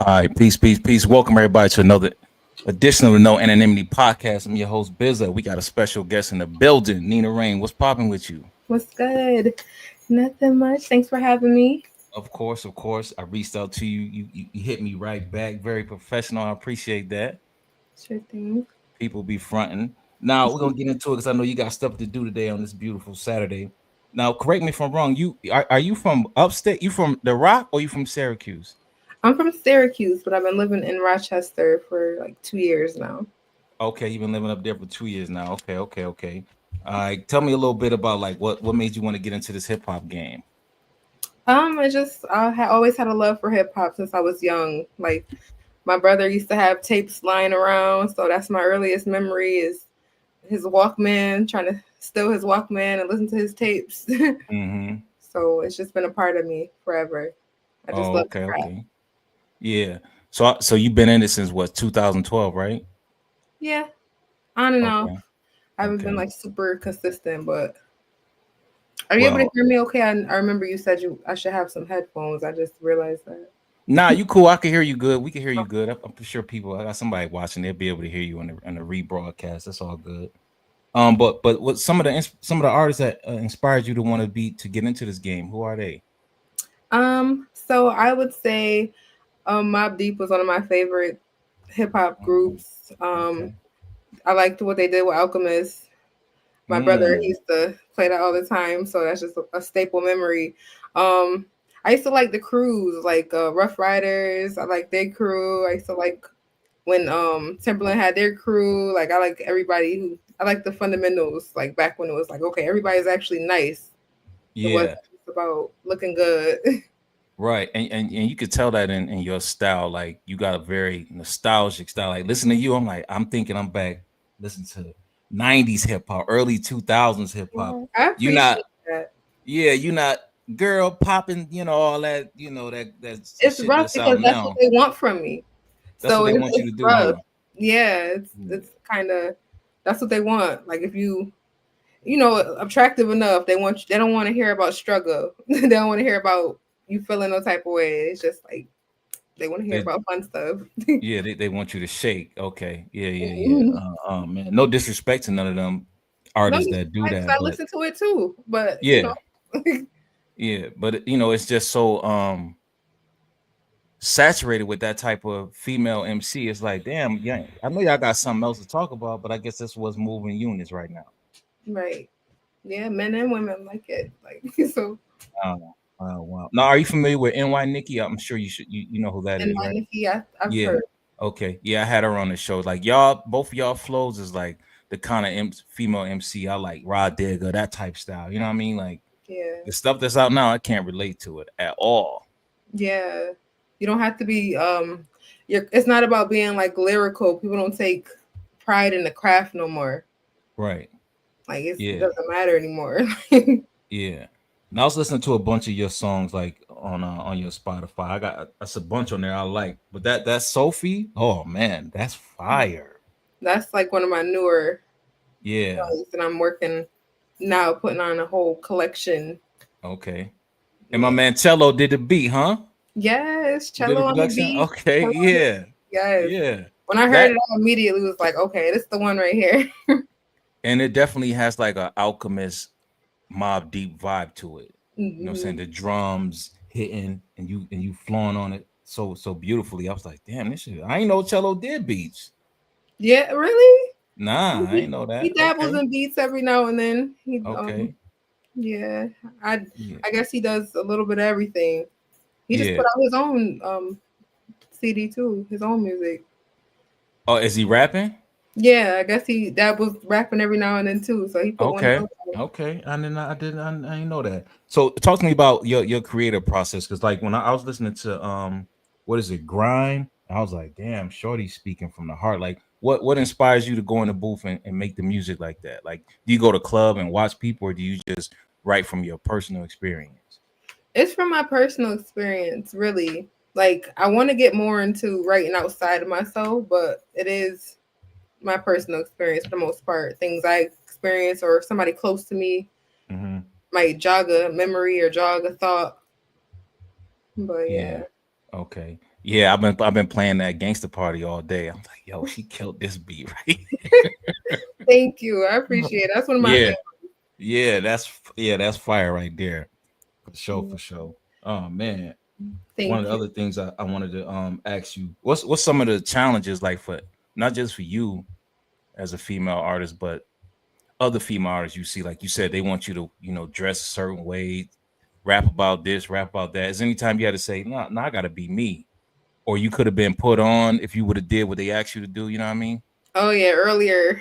All right, peace, peace, peace. Welcome everybody to another edition of the No Anonymity Podcast. I'm your host Bizza. We got a special guest in the building, Niina Reiign. What's popping with you? What's good? Nothing much. Thanks for having me. Of course. I reached out to you. You hit me right back. Very professional. I appreciate that. Sure thing. People be fronting. Now we're gonna get into it because I know you got stuff to do today on this beautiful Saturday. Now, correct me if I'm wrong. Are you from upstate? You from the Rock or you from Syracuse? I'm from Syracuse, but I've been living in Rochester for like 2 years now. Okay, you've been living up there for 2 years now. Okay. All right, tell me a little bit about like what made you want to get into this hip hop game. I always had a love for hip hop since I was young. Like my brother used to have tapes lying around, so that's my earliest memory is his Walkman, trying to steal his Walkman and listen to his tapes. Mm-hmm. So it's just been a part of me forever. I just Oh, love rap. okay. Yeah. So you've been in it since what 2012, right? Yeah, on and off. Okay. I haven't been Okay. like super consistent, but are you able to Well, hear me okay? I remember you said I should have some headphones. I just realized that. nah, you cool. I can hear you good. We can hear you good. I'm sure people. I got somebody watching. They'll be able to hear you on the rebroadcast. That's all good. But what some of the artists that inspired you to want to be to get into this game? Who are they? So I would say Mob Deep was one of my favorite hip hop Oh, groups. okay. I liked what they did with Alchemist. My brother he Mm, used to play that all the time, so that's just a staple memory. Um, I used to like the crews, like Rough Riders. I like their crew. I used to like when Timberland had their crew. Like I like everybody who I like the fundamentals. Like back when it was like okay, everybody's actually nice. It wasn't yeah. just about looking good. Right, and you could tell that in your style, like you got a very nostalgic style. Like listen to you, I'm like I'm thinking I'm back, listen to '90s hip hop, early 2000s hip hop. I You not, appreciate that. yeah, you not girl popping, all that, that's It's shit rough that's because out that's what now. they want from me. That's what So they want you it's to do, rough. huh? Yeah, Mm. it's kind of that's what they want. Like if you attractive enough, they want you. They don't want to hear about struggle. They don't want to hear about you feeling no type of way. It's just like they want to hear They, about fun stuff. yeah, they want you to shake. Okay, yeah. Man, no disrespect to none of them No artists that do disrespect, 'cause that, I but listen to it too. But yeah, yeah, but it's just so saturated with that type of female MC. It's like, damn, yeah, I know y'all got something else to talk about, but I guess that's what's moving units right now. right, yeah, men and women like it. Like so, Uh, wow. Now, are you familiar with NY Nikki? I'm sure you should. You know who that and is, my right? Nikki, I've Yeah. heard. Okay. Yeah, I had her on the show. Like y'all, both of y'all flows is like the kind of female MC I like. Rod Digger, that type style. You know what I mean? Like Yeah, the stuff that's out now, I can't relate to it at all. yeah. You don't have to be. It's not about being like lyrical. People don't take pride in the craft no more. Right. Like it Yeah. doesn't matter anymore. Yeah. And I was listening to a bunch of your songs like on your Spotify. I got that's a bunch on there I like. But that Sophie, oh man, that's fire. That's like one of my newer Yeah. songs, and I'm working now, putting on a whole collection. Okay. And my Yeah. man Cello did the beat, huh? Yes, Who did cello the on the production? beat. Okay, Cello on the yeah. beat. Yes. Yeah. When I heard That it, I immediately was like, okay, this is the one right here. and it definitely has like a alchemist mob deep vibe to it. You know what I'm saying? Mhm. The drums hitting and you flowing on it so beautifully. I was like, damn, this shit. I ain't know Cello did beats. Yeah, really? Nah, I He, ain't know he that. dabbles Okay. in beats every now and then. Okay. Yeah, I Yeah. I guess he does a little bit of everything. He just Yeah. put out his own CD too, his own music. Oh, is he rapping? Yeah, I guess he dabbles rapping every now and then too. So he put one Okay. out. Okay. I didn't know that. So talk to me about your creative process. Cause like when I was listening to what is it, Grind? I was like, damn, Shorty's speaking from the heart. Like what inspires you to go in the booth and make the music like that? Like do you go to club and watch people or do you just write from your personal experience? It's from my personal experience, really. Like I want to get more into writing outside of myself, but it is my personal experience for the most part. Things I experience or somebody close to me Hmm. might jog a memory or jog a thought. But Yeah. yeah. Okay. Yeah, I've been playing that gangster party all day. I'm like, yo, she killed this beat, right? Thank you. I appreciate it. That's one of my Yeah, favorites. that's fire right there. For sure, Yeah. for sure. Oh man. One of Thank the you. other things I wanted to ask you, what's some of the challenges like for not just for you as a female artist, but other female artists you see, like you said, they want you to, dress a certain way, rap about this, rap about that. Is anytime you had to say, no, I gotta be me? Or you could have been put on if you would have did what they asked you to do, you know what I mean? Oh yeah, earlier,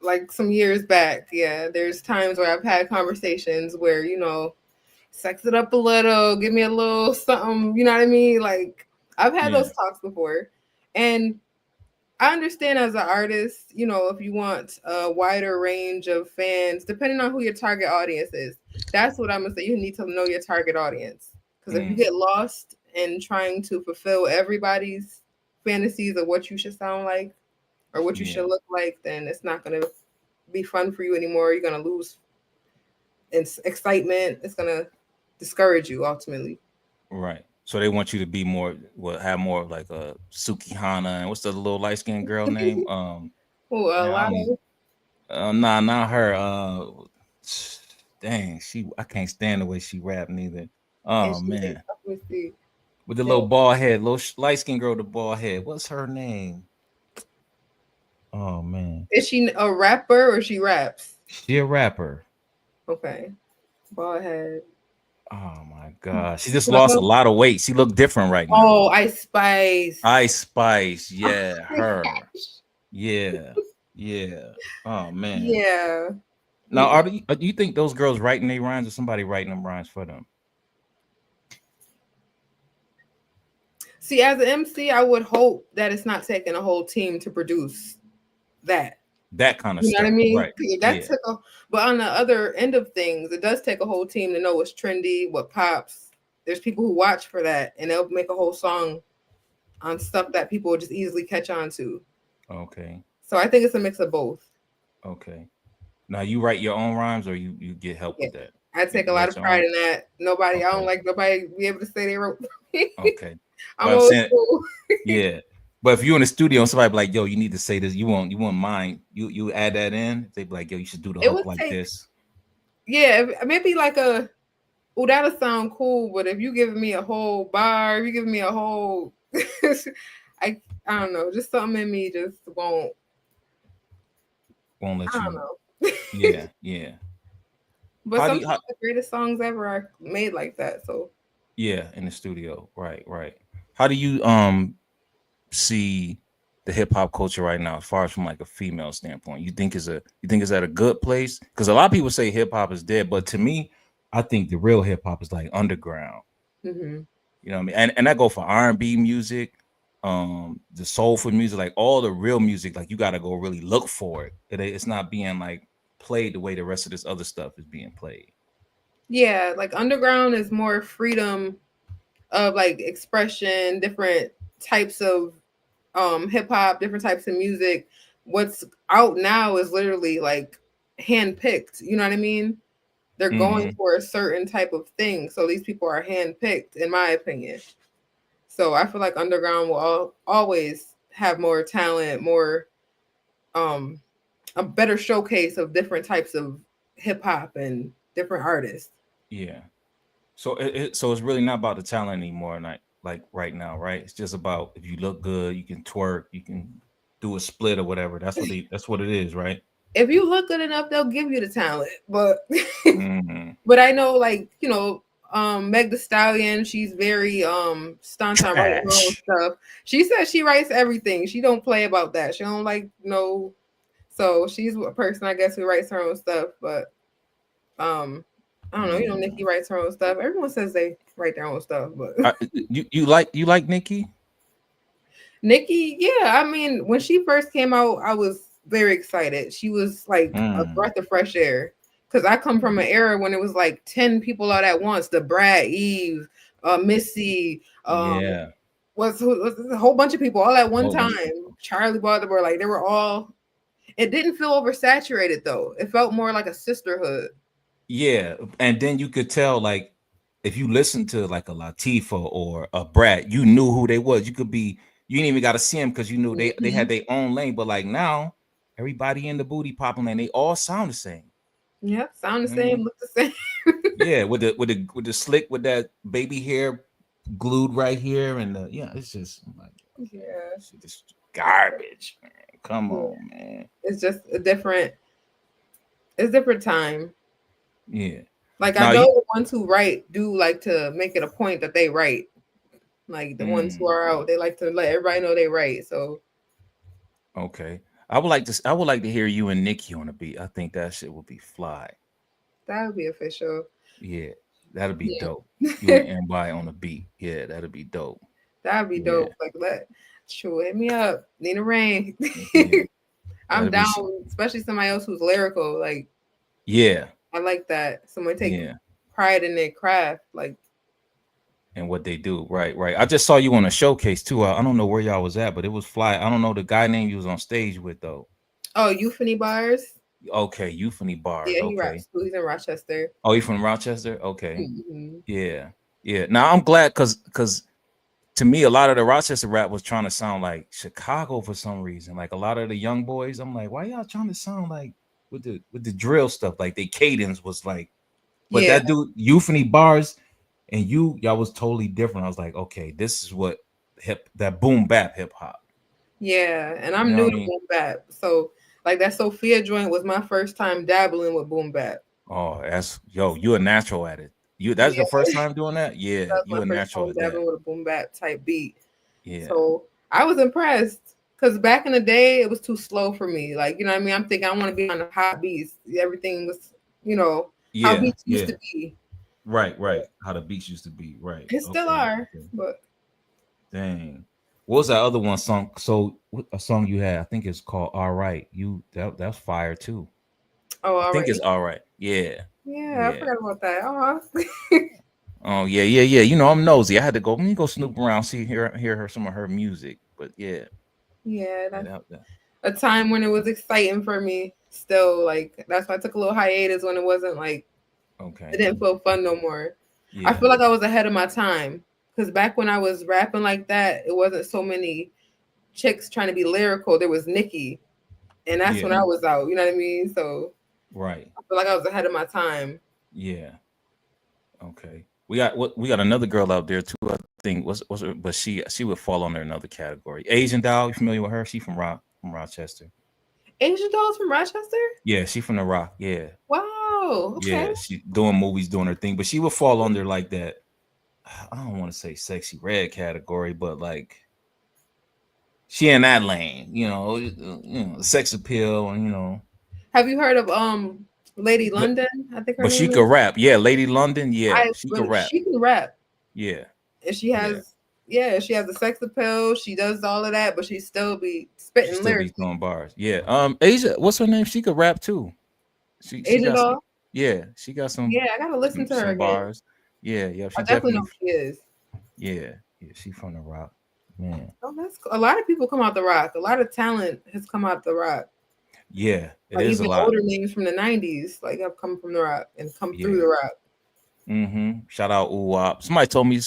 like some years back. Yeah, there's times where I've had conversations where sex it up a little, give me a little something. You know what I mean? Like I've had Yeah. those talks before, and I understand as an artist, if you want a wider range of fans, depending on who your target audience is, that's what I'm gonna say. You need to know your target audience. Because if you Mm, get lost in trying to fulfill everybody's fantasies of what you should sound like or what you yeah. should look like, then it's not gonna be fun for you anymore. You're gonna lose excitement. It's gonna discourage you ultimately. Right. So they want you to be more, have more of like a Suki Hana, and what's the little light skinned girl name? Oh, a Man, I lot don't even. of Nah, not her. Dang, I can't stand the way she rap neither. and Oh she man, let me see. with the Dang. little bald head, little light skinned girl with the bald head. What's her name? Oh man, Is she a rapper or she raps? she a rapper. Okay. Bald head. Oh my god, she just lost a lot of weight. She look different right now. Oh, Ice Spice. Ice Spice, Oh yeah, my her, gosh. yeah, yeah. Oh man. Yeah. Now, Mm-mm. do you think those girls writing their rhymes or somebody writing them rhymes for them? See, as an MC, I would hope that it's not taking a whole team to produce that. That kind of You know what I stuff, mean? right? 'Cause if that Yeah. took a, but on the other end of things, it does take a whole team to know what's trendy, what pops. There's people who watch for that, and they'll make a whole song on stuff that people will just easily catch on to. Okay. So I think it's a mix of both. Okay. Now you write your own rhymes, or you get help Yeah, with that? I take a You lot write of your pride own. in that. I don't Okay. like nobody be able to say they wrote. Okay. I'm But I'm old saying, school. yeah. But if you're in the studio and somebody be like, yo, you need to say this, you won't mind. You add that in. They be like, yo, you should do the It hook would like take, this. yeah, maybe like a, oh, that'll sound cool, but if you giving me a whole bar, if you giving me a whole, I, I don't know, just something in me just won't, Won't let I don't you. know. Yeah. Yeah. But How do you? sometimes the greatest songs ever are made like that. So Yeah, in the studio. Right. Right. How do you see the hip hop culture right now, as far as from like a female standpoint? You think it's at a good place? Because a lot of people say hip hop is dead, but to me, I think the real hip hop is like underground. hmm You know what I mean? And that go for R&B music, the soulful music, like all the real music. Like you got to go really look for it. It's not being like played the way the rest of this other stuff is being played. yeah, like underground is more freedom of like expression, different types of hip hop, different types of music. What's out now is literally like handpicked. You know what I mean? They're going Hmm. for a certain type of thing. So these people are handpicked, in my opinion. So I feel like underground will always have more talent, more um a better showcase of different types of hip hop and different artists. Yeah. So so it's really not about the talent anymore, like right now, right? It's just about if you look good, you can twerk, you can do a split or whatever. That's what it is, right? If you look good enough, they'll give you the talent. But Hmm. but I know, like, Meg the Stallion, she's very staunch on writing her own Trash. stuff. She says she writes everything. She don't play about that. She don't like no, so she's a person, I guess, who writes her own stuff. But um I don't know, Mm. Nikki writes her own stuff. Everyone says they write their own stuff, but You like Nikki? Nikki, yeah, I mean, when she first came out, I was very excited. She was like a Mm. breath of fresh air. Cause I come from an era when it was like 10 people out at once. The Brad, Eve, Missy, Yeah, was a whole bunch of people all at a one whole time. bunch of people. Charlie Baltimore, like they were all. It didn't feel oversaturated though. It felt more like a sisterhood. Yeah, and then you could tell like if you listen to like a Latifah or a Brat, you knew who they was. You could be, you didn't even got to see them because you knew they Hmm. had their own lane. But like now, everybody in the booty popping lane, they all sound the same. Yeah, sound the You know what I same, mean? look the same. Yeah, with the slick with that baby hair glued right here, and yeah, it's just I'm like, Yeah, shit, this garbage, man. Come yeah. on, man. It's just a different. It's different time. Yeah. Like I Now know you. the ones who write do like to make it a point that they write. Like the ones who Mm, are out, they like to let everybody know they write. So okay. I would like to hear you and Nikki on a beat. I think that shit would be fly. that would be official. Yeah, that'd be Yeah. dope. You and NY on a beat. Yeah, that'd be dope. That'd be Yeah, dope. Like let sure hit me up. Niina Reiign. yeah, I'm that'd be. down, especially somebody else who's lyrical. Like Yeah, I like that. Someone take yeah, pride in their craft. Like, and what they do. Right, right. I just saw you on a showcase too. I don't know where y'all was at, but it was fly. I don't know the guy name you was on stage with though. oh, Euphony Bars. Okay, Euphony Bars. Yeah, he Okay. raps too. He's in Rochester. Oh, you from Rochester? Okay. Hmm. Yeah, yeah. Now I'm glad because to me, a lot of the Rochester rap was trying to sound like Chicago for some reason. Like a lot of the young boys, I'm like, why y'all trying to sound like with the drill stuff? Like they cadence was like, but Yeah, that dude Euphony Bars and y'all was totally different. I was like, okay, this is what that boom bap hip hop. yeah. And You I'm know new what I to mean? boom bap, so like that Sophia joint was my first time dabbling with boom bap. Oh, that's yo, you a natural at it. That's your Yeah, first time doing that? Yeah, that was my you a first natural time at that. dabbling with a boom bap type beat. Yeah, So I was impressed because back in the day it was too slow for me. Like you know what I mean? I'm thinking I want to be on the hot beats. Everything was, you know, how yeah, beats used yeah. to be. Right, right. How the beats used to be. Right. It still Okay. are, Okay. but Dang. What was that other one song? So a song you had, I think it's called All Right. That's fire too. oh, I all think right. it's All Right. Yeah. Yeah, I Yeah. forgot about that. Oh, Oh yeah, yeah, yeah. You know, I'm nosy. I had to go. Let me go snoop around, see hear her some of her music. But yeah, yeah, yeah, that's that a time when it was exciting for me. Still, like that's why I took a little hiatus when it wasn't like it okay. didn't feel fun no more. I Yeah, feel like I was ahead of my time because back when I was rapping like that, it wasn't so many chicks trying to be lyrical. There was Nikki, and that's when yeah, I was out. You know what I mean? So right. I feel like I was ahead of my time. Yeah, okay. We got another girl out there too. I think was her, but she would fall under another category. Asian doll. You familiar with her? She from Rochester. Asian dolls from Rochester. Yeah, she from the Rock. Yeah, Wow. Okay. yeah. She doing movies, doing her thing, but she would fall under like that. I don't want to say sexy red category, but like she in that lane, sex appeal, and Have you heard of Lady but London? I think her but she name could is. rap. Yeah, Lady London. Yeah, I she could when rap. she can rap Yeah, and she has yeah. she has a sex appeal. She does all of that, but she still be She spitting still be lyrically. throwing bars. Yeah. Asia, what's her name? She could rap too. She Asian got some. doll. Yeah, she got some Yeah, I gotta listen some to her some again. bars. Yeah, yeah. I She definitely know definitely. who she is. Yeah, yeah. She from the Rock. Man. Oh, that's cool. A lot of people come out the rock. A lot of talent has come out the rock. Yeah, it Like is a even lot. older names from the '90s, like have come from the rock and come through Yeah. the rock. Shout out Uwap. Somebody told me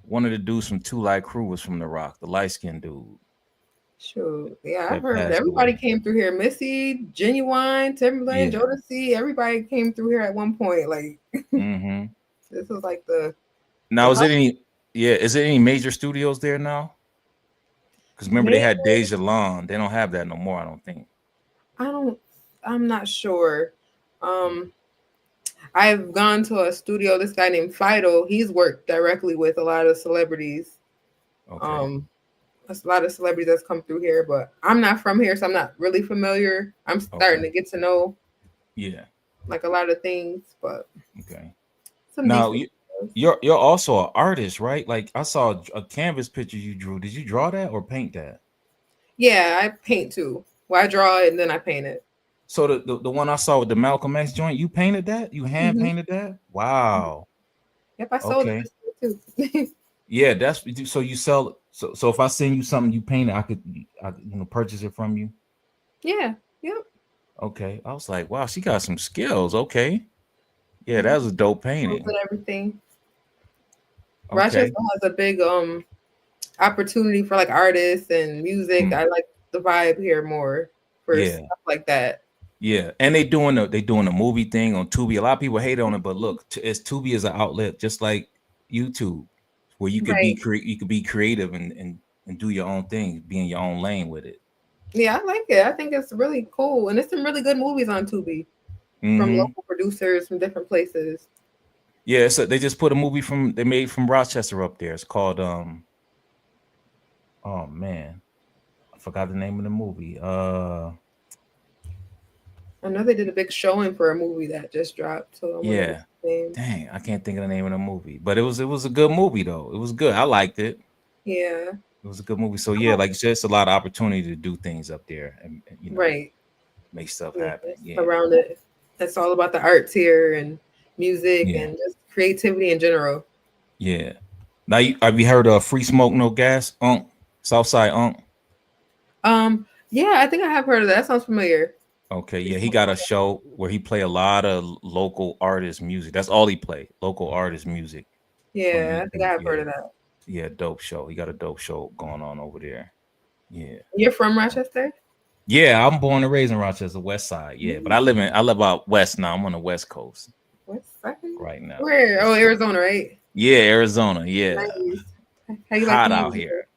one of the dudes from Two Light Crew was from the Rock, the light skinned dude Sure. Yeah, I've that heard passed everybody away. came through here. Missy, Genuine, Timberland, Yeah. Jodeci, everybody came through here at one point. Like hmm this was like the Now, is hub. it any? Yeah, is it any major studios there now? Because remember they Maybe had Deja Lon. They don't have that no more. I don't think. I don't. I'm not sure. Um, I've gone to a studio. This guy named Fido. He's worked directly with a lot of celebrities. Okay. Um, a lot of celebrities that's come through here, but I'm not from here, so I'm not really familiar. I'm starting Okay. to get to know Yeah. like a lot of things, but Okay. some Now decent. Stuff. you're also an artist, right? Like I saw a canvas picture you drew. Did you draw that or paint that? Yeah, I paint too. Well, I draw it and then I paint it. So the one I saw with the Malcolm X joint, you painted that? You hand Hmm. painted that? Wow. Yep, I sold it Okay. this year too. Yeah, that's so you sell. So if I send you something you painted, I could purchase it from you. Yeah, yep. Okay. I was like, wow, she got some skills. Okay. Yeah, that was a dope Schools painting. and everything. Rochester Okay. has a big opportunity for like artists and music. Mm. I like the vibe here more for Yeah. stuff like that. Yeah, and they doing a movie thing on Tubi. A lot of people hate on it, but look, it's Tubi is an outlet just like YouTube, where Right. you could be creative and do your own thing, be in your own lane with it. Yeah, I like it. I think it's really cool. And there's some really good movies on Tubi from Hmm. local producers from different places. Yeah, so they just put a movie from they made from Rochester up there. It's called oh man, I forgot the name of the movie. I know they did a big showing for a movie that just dropped, so I want to know Yeah, the name. dang, I can't think of the name of the movie, but it was a good movie though. It was good. I liked it. Yeah, It was a good movie. So yeah, like you said, it's a lot of opportunity to do things up there and you know right. make stuff Yeah, happen. it's Yeah, around it. It's all about the arts here and music yeah, and just creativity in general. yeah. Now, have you heard of Free Smoke No Gas? Southside Unk. Yeah, I think I have heard of that. That sounds familiar. Okay, yeah, he got a show where he play a lot of local artist music. That's all he play, local artist music from Yeah, I think I have heard yeah, of that. yeah, dope show. He got a dope show going on over there. Yeah. You're from Rochester? Yeah, I'm born and raised in Rochester, West Side. Yeah, but Mm, I live out west now. I'm on the West Coast What's second? right now. Where? West Oh, Coast. Arizona, right? Yeah, Arizona. Yeah, Nice. How you like hot the out music here. there?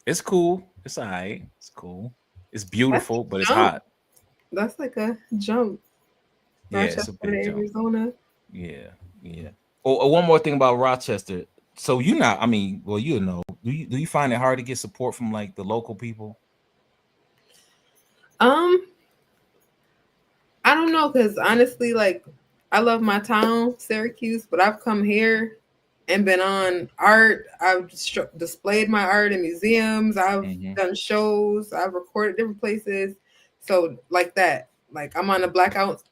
It's cool. It's alright. It's cool. It's That's beautiful, but a it's jump. hot. That's like a jump. Yeah, it's Rochester a to big jump. Arizona. Yeah, yeah. Oh, one more thing about Rochester. So you not, I mean, well, you know, do you find it hard to get support from like the local people? Um, I don't know, cause honestly, like I love my town, Syracuse, but I've come here and been on art. I've displayed my art in museums. I've Hmm. done shows. I've recorded different places. So like that, like I'm on the Black Art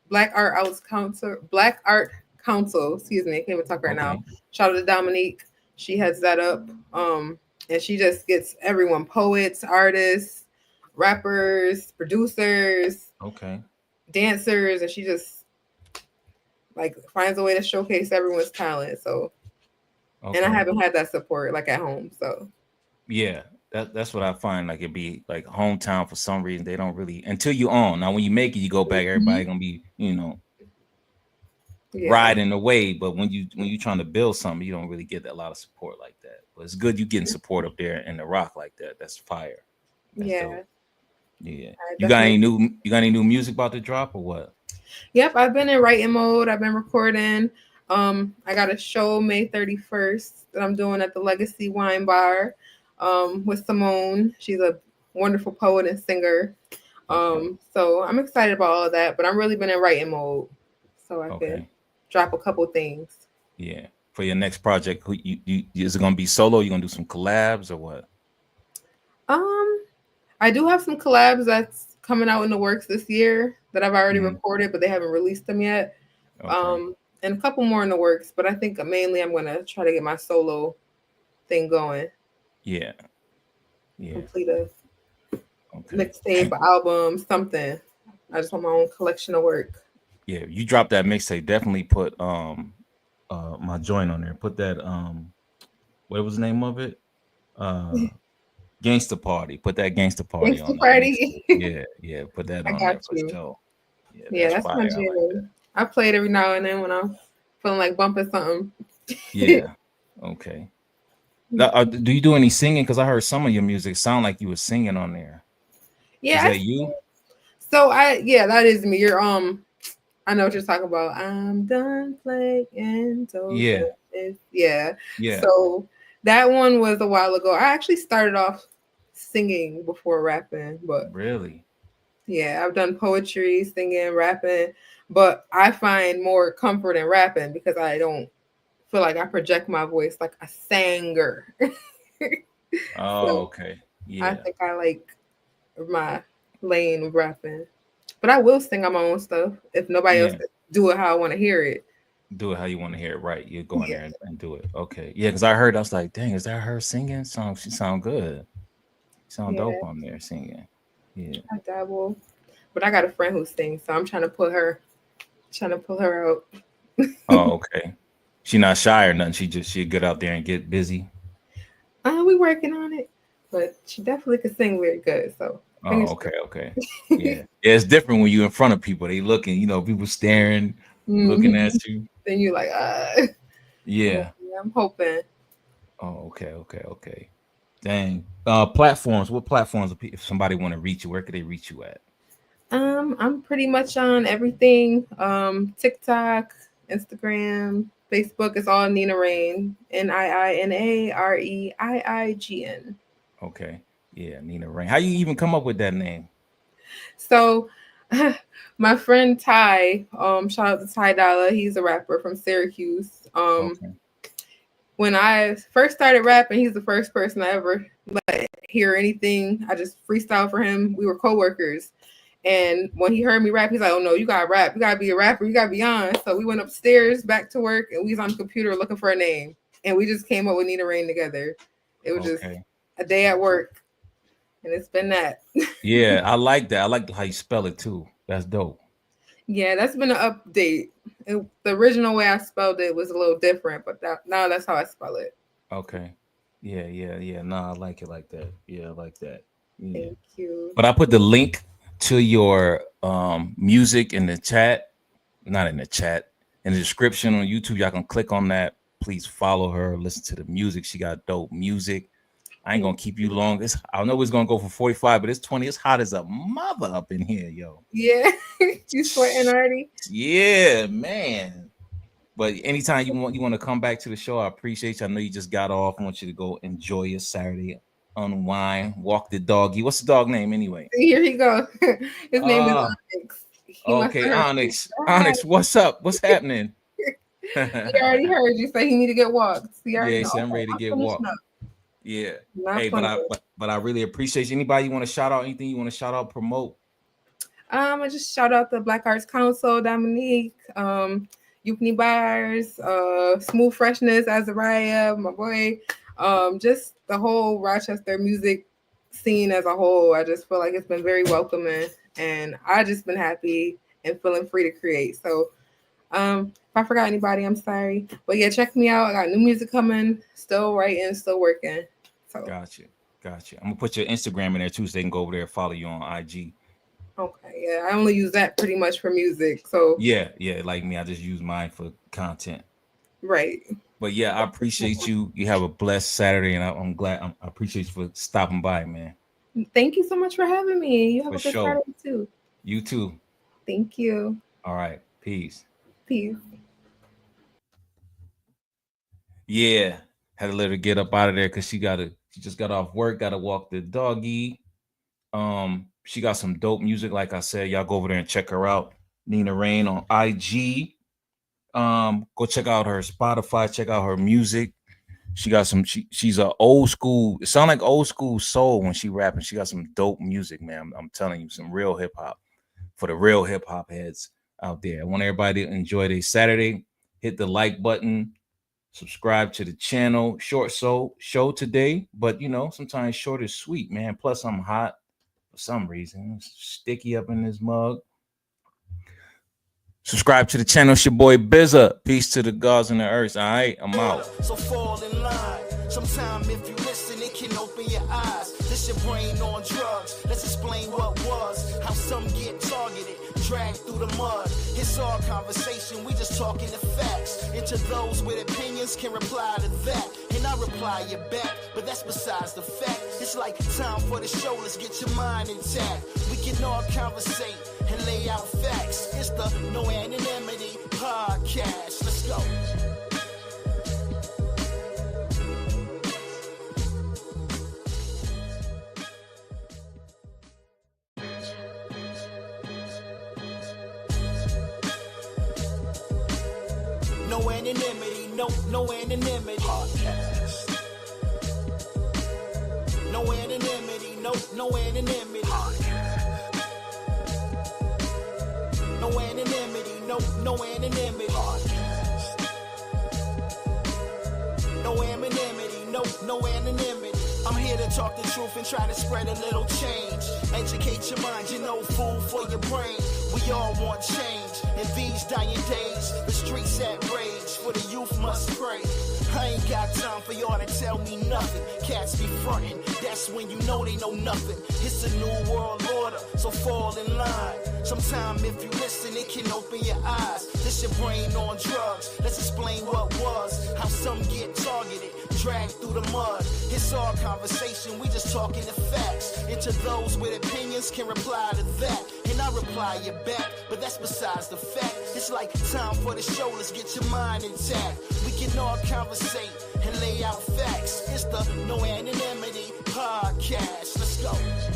Council. Excuse me, I can't even talk right now. Okay. Shout out to Dominique. She heads that up. And she just gets everyone, poets, artists, rappers, producers, Okay. dancers, and she just like finds a way to showcase everyone's talent. So, and I Okay. haven't had that support like at home. So, Yeah. That's what I find. Like it be like hometown for some reason. They don't really until you own. Now when you make it, you go back, everybody Mhm. gonna be, you know, Yeah, riding the wave. But when you trying to build something, you don't really get a lot of support like that. But it's good you getting support up there in the rock like that. That's fire. That's dope. yeah, Yeah. I definitely. You got any new music about to drop or what? Yep, I've been in writing mode. I've been recording. I got a show May 31st that I'm doing at the Legacy Wine Bar with Simone. She's a wonderful poet and singer. Okay. So I'm excited about all of that, but I'm really been in writing mode so I could Okay. drop a couple things. Yeah. For your next project, who is it gonna be solo? You gonna do some collabs or what? Um, I do have some collabs that's coming out in the works this year that I've already Mhm. recorded, but they haven't released them yet. Okay. And a couple more in the works, but I think mainly I'm gonna try to get my solo thing going, Yeah. Yeah. complete a Okay. mixtape, album, something. I just want my own collection of work. Yeah. You dropped that mixtape. Definitely put my joint on there. Put that what was the name of it? Uh Gangsta Party. Put that Gangsta Party Thanks to on that party. mixtape. Yeah. Yeah. Put that I on got there for you. sure. Yeah. Yeah, That's that's fire. my I like that. jam. I play it every now and then when I'm feeling like bumping something. Yeah. Okay. Now, do you do any singing? Because I heard some of your music sound like you were singing on there. Is Yeah. that you? So yeah, that is me. You're I know what you're talking about. I'm done playing Yeah. Toast. Yeah. Yeah. So that one was a while ago. I actually started off singing before rapping, but Really? yeah, I've done poetry, singing, rapping, but I find more comfort in rapping because I don't feel like I project my voice like a singer. Oh, So okay. I Yeah. think I like my lane of rapping. But I will sing on my own stuff if nobody else Yeah. can do it how I want to hear it. Do it how you want to hear it. Right. You go in Yeah, there and do it. Okay. Yeah. Because I heard, I was like, dang, is that her singing? She sound good. Sound dope yeah, on there singing. Yeah. I dabble. But I got a friend who sings, so I'm trying to pull her out. Oh, okay. She not shy or nothing. She'd get out there and get busy. We working on it, but she definitely could sing very good. So Oh, fingers okay, okay. crossed. Yeah. Yeah, it's different when you in front of people. They looking, people staring, looking at Hmm. you. Then you like, Yeah. yeah, I'm hoping. Oh, okay, okay, okay. Dang. Platforms. What platforms? If somebody want to reach you, where could they reach you at? I'm pretty much on everything. TikTok, Instagram, Facebook. It's all Niina Reiign. NIINAREIIGN. Okay. Yeah, Niina Reiign. How you even come up with that name? So, my friend Ty, shout out to Ty Dolla. He's a rapper from Syracuse. Okay. When I first started rapping, he's the first person I ever let hear anything. I just freestyle for him. We were coworkers. And when he heard me rap, he's like, "Oh no, you gotta rap. You gotta be a rapper. You gotta be on." So we went upstairs back to work, and we was on the computer looking for a name, and we just came up with Niina Reiign together. It was just Okay. a day at work, and it's been that. Yeah, I like that. I like how you spell it too. That's dope. Yeah, that's been an update. The original way I spelled it was a little different, but now that's how I spell it. Okay. Yeah, yeah, yeah. Nah, I like it like that. Yeah, I like that. Yeah. Thank you. But I put the link to your music in the chat, not in the chat, in the description on YouTube. Y'all can click on that. Please follow her. Listen to the music. She got dope music. I ain't gonna keep you long. I know it's gonna go for 45, but it's 20. It's hot as a mother up in here, yo. Yeah, you sweating already? Yeah, man. But anytime you want to come back to the show, I appreciate you. I know you just got off. I want you to go enjoy your Saturday, unwind, walk the doggy. What's the dog name anyway? Here he go. His name is Ah, Onyx. He must have okay, heard you. Onyx. Onyx, what's up? What's happening? He already heard you say he need to get walked. He Yeah, already he know. said I'm Okay, ready to I'm get finishing walked. up. Yeah. Not Hey, but funny. I really appreciate you. Anybody you want to shout out? Anything you want to shout out, promote? I just shout out the Black Arts Council, Dominique, Yukni Bars, Smooth Freshness, Azariah, my boy, just the whole Rochester music scene as a whole. I just feel like it's been very welcoming, and I just been happy and feeling free to create. So, if I forgot anybody, I'm sorry. But yeah, check me out. I got new music coming. Still writing, still working. So Gotcha. Gotcha. I'm gonna put your Instagram in there too, so they can go over there and follow you on IG. okay, yeah, I only use that pretty much for music. So Yeah, yeah, like me, I just use mine for content. right. But yeah, I appreciate you. You have a blessed Saturday, and I'm glad. I appreciate you for stopping by, man. Thank you so much for having me. You have For a good sure. Saturday too. You too. Thank you. All right. Peace. Peace. Yeah, had to let her get up out of there because she just got off work, gotta walk the doggy. She got some dope music, like I said. Y'all go over there and check her out. Niina Reiign on IG. Go check out her Spotify, check out her music. She got she's a old school, it sound like old school soul when she rapping. She got some dope music, man. I'm telling you, some real hip hop for the real hip hop heads out there. I want everybody to enjoy their Saturday. Hit the like button, subscribe to the channel. Short show today, but sometimes short is sweet, man. Plus, I'm hot for some reason. It's sticky up in this mug. Subscribe to the channel. It's your boy Bizza. Peace to the gods and the earth. All right, I'm out. So fall in line. Sometime if you listen, it can open your eyes. This your brain on drugs. Let's explain what was. How some get targeted, dragged through the mud. It's our conversation, we just talking the facts. And to those with opinions can reply to that. And I reply you back, but that's besides the fact. It's like time for the show, let's get your mind intact. We can all conversate and lay out facts. It's the No Anonymity Podcast. Let's go. No anonymity, no anonymity. Podcast. No anonymity, no anonymity. Podcast. No anonymity, no anonymity. Podcast. No anonymity, no anonymity. I'm here to talk the truth and try to spread a little change. Educate your mind, food for your brain. We all want change in these dying days. The streets at rage, for the youth must pray. I ain't got time for y'all to tell me nothing. Cats be frontin', that's when you know they know nothing. It's a new world order, so fall in line. Sometime if you listen, it can open your eyes. This your brain on drugs. Let's explain what was, how some get targeted, dragged through the mud. It's our conversation, we just talking the facts. And to those with opinions can reply to that. And I reply you back, but that's besides the fact. It's like time for the show, let's get your mind intact. We can all conversate and lay out facts. It's the No Anonymity Podcast. Let's go.